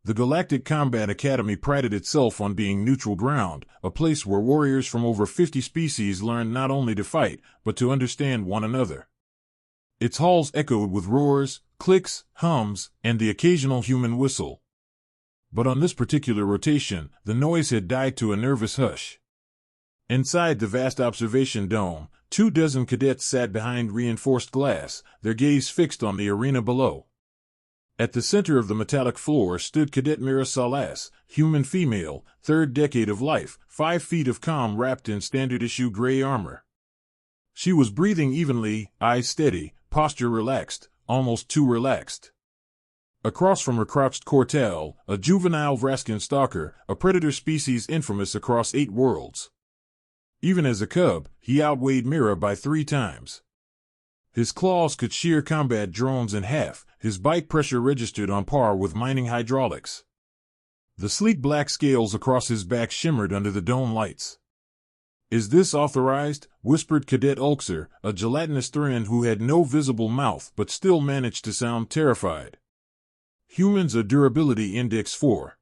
The Galactic Combat Academy prided itself on being neutral ground, a place where warriors from over 50 species learned not only to fight, but to understand one another. Its halls echoed with roars, clicks, hums, and the occasional human whistle. But on this particular rotation, the noise had died to a nervous hush. Inside the vast observation dome, 24 cadets sat behind reinforced glass, their gaze fixed on the arena below. At the center of the metallic floor stood Cadet Mira Salas, human female, 3rd decade of life, 5 feet of calm wrapped in standard-issue gray armor. She was breathing evenly, eyes steady, posture relaxed, almost too relaxed. Across from her crouched Cortel, a juvenile Vraskin stalker, a predator species infamous across 8 worlds. Even as a cub, he outweighed Mira by 3 times. His claws could shear combat drones in half, his bite pressure registered on par with mining hydraulics. The sleek black scales across his back shimmered under the dome lights. "Is this authorized?" whispered Cadet Ulxer, a gelatinous Thurian who had no visible mouth but still managed to sound terrified. "Humans a durability index 4.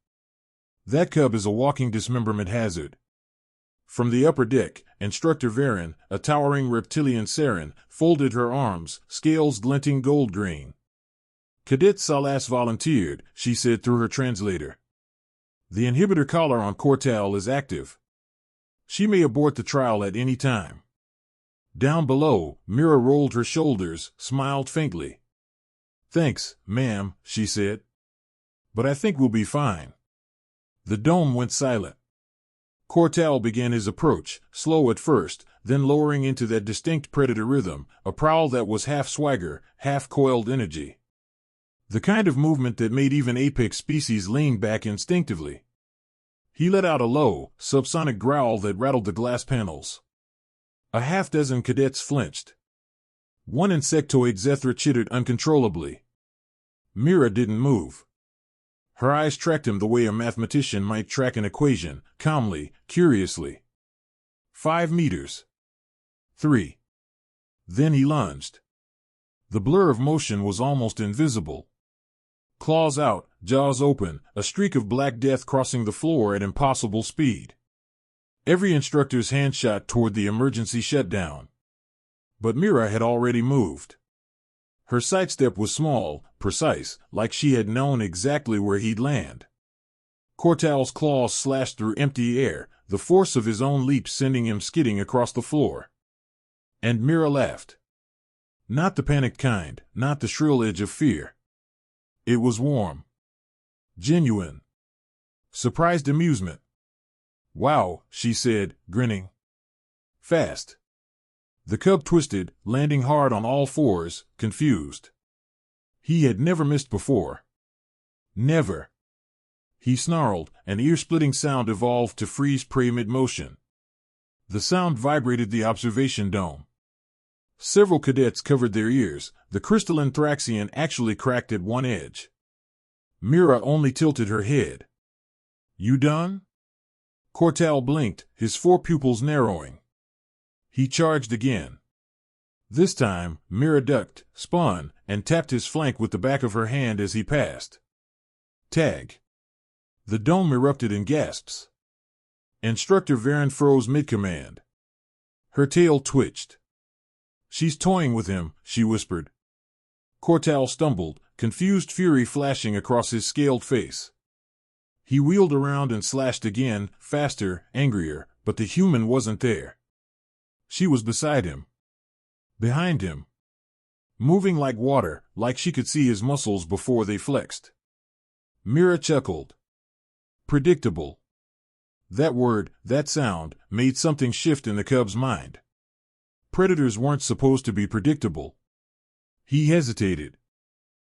That cub is a walking dismemberment hazard." From the upper deck, Instructor Varen, a towering reptilian Saren, folded her arms, scales glinting gold green. "Cadet Salas volunteered," she said through her translator. "The inhibitor collar on Cortal is active. She may abort the trial at any time." Down below, Mira rolled her shoulders, smiled faintly. "Thanks, ma'am," she said. "But I think we'll be fine." The dome went silent. Cortal began his approach, slow at first, then lowering into that distinct predator rhythm, a prowl that was half swagger, half coiled energy. The kind of movement that made even apex species lean back instinctively. He let out a low, subsonic growl that rattled the glass panels. A half-dozen cadets flinched. One insectoid Zethra chittered uncontrollably. Mira didn't move. Her eyes tracked him the way a mathematician might track an equation, calmly, curiously. 5 meters. 3. Then he lunged. The blur of motion was almost invisible. Claws out, jaws open, a streak of black death crossing the floor at impossible speed. Every instructor's hand shot toward the emergency shutdown. But Mira had already moved. Her sidestep was small, precise, like she had known exactly where he'd land. Cortal's claws slashed through empty air, the force of his own leap sending him skidding across the floor. And Mira laughed. Not the panicked kind, not the shrill edge of fear. It was warm. Genuine. Surprised amusement. "Wow," she said, grinning. "Fast." The cub twisted, landing hard on all fours, confused. He had never missed before. Never. He snarled, an ear-splitting sound evolved to freeze prey mid-motion. The sound vibrated the observation dome. Several cadets covered their ears. The crystalline Thraxian actually cracked at one edge. Mira only tilted her head. "You done?" Cortal blinked, his 4 pupils narrowing. He charged again. This time, Mira ducked, spun, and tapped his flank with the back of her hand as he passed. Tag. The dome erupted in gasps. Instructor Varen froze mid-command. Her tail twitched. "She's toying with him," she whispered. Cortal stumbled, confused fury flashing across his scaled face. He wheeled around and slashed again, faster, angrier, but the human wasn't there. She was beside him. Behind him. Moving like water, like she could see his muscles before they flexed. Mira chuckled. Predictable. That word, that sound, made something shift in the cub's mind. Predators weren't supposed to be predictable. He hesitated.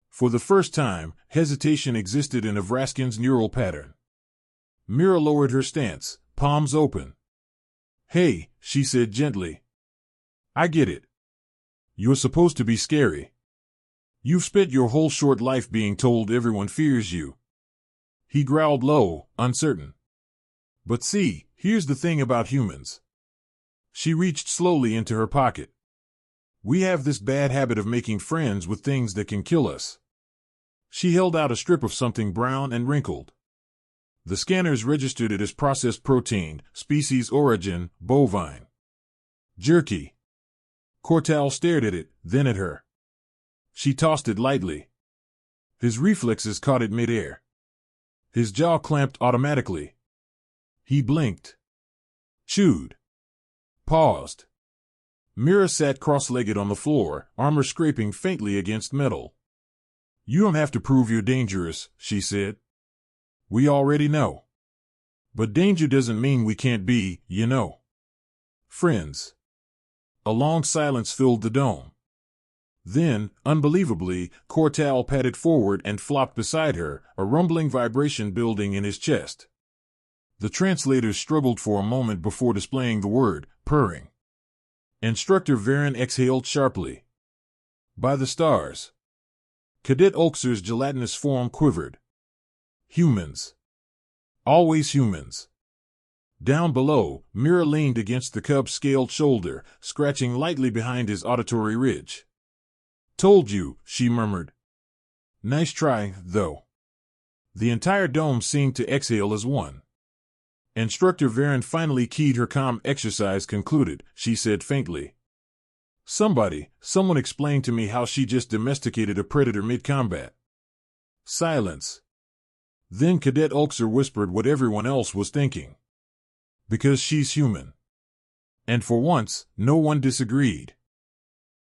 For the first time, hesitation existed in a Vraskin's neural pattern. Mira lowered her stance, palms open. "Hey," she said gently. "I get it. You're supposed to be scary. You've spent your whole short life being told everyone fears you." He growled low, uncertain. "But see, here's the thing about humans." She reached slowly into her pocket. "We have this bad habit of making friends with things that can kill us." She held out a strip of something brown and wrinkled. The scanners registered it as processed protein, species origin, bovine. Jerky. Cortal stared at it, then at her. She tossed it lightly. His reflexes caught it midair. His jaw clamped automatically. He blinked. Chewed. Paused. Mira sat cross-legged on the floor, armor scraping faintly against metal. "You don't have to prove you're dangerous," she said. "We already know. But danger doesn't mean we can't be, you know, friends." A long silence filled the dome. Then, unbelievably, Cortal padded forward and flopped beside her, a rumbling vibration building in his chest. The translators struggled for a moment before displaying the word, purring. Instructor Varen exhaled sharply. "By the stars." Cadet Oakser's gelatinous form quivered. Humans. Always humans. Down below, Mira leaned against the cub's scaled shoulder, scratching lightly behind his auditory ridge. "Told you," she murmured. "Nice try, though." The entire dome seemed to exhale as one. Instructor Varen finally keyed her comm exercise concluded, she said faintly. Someone explained to me how she just domesticated a predator mid-combat." Silence. Then Cadet Oakser whispered what everyone else was thinking. "Because she's human." And for once, no one disagreed.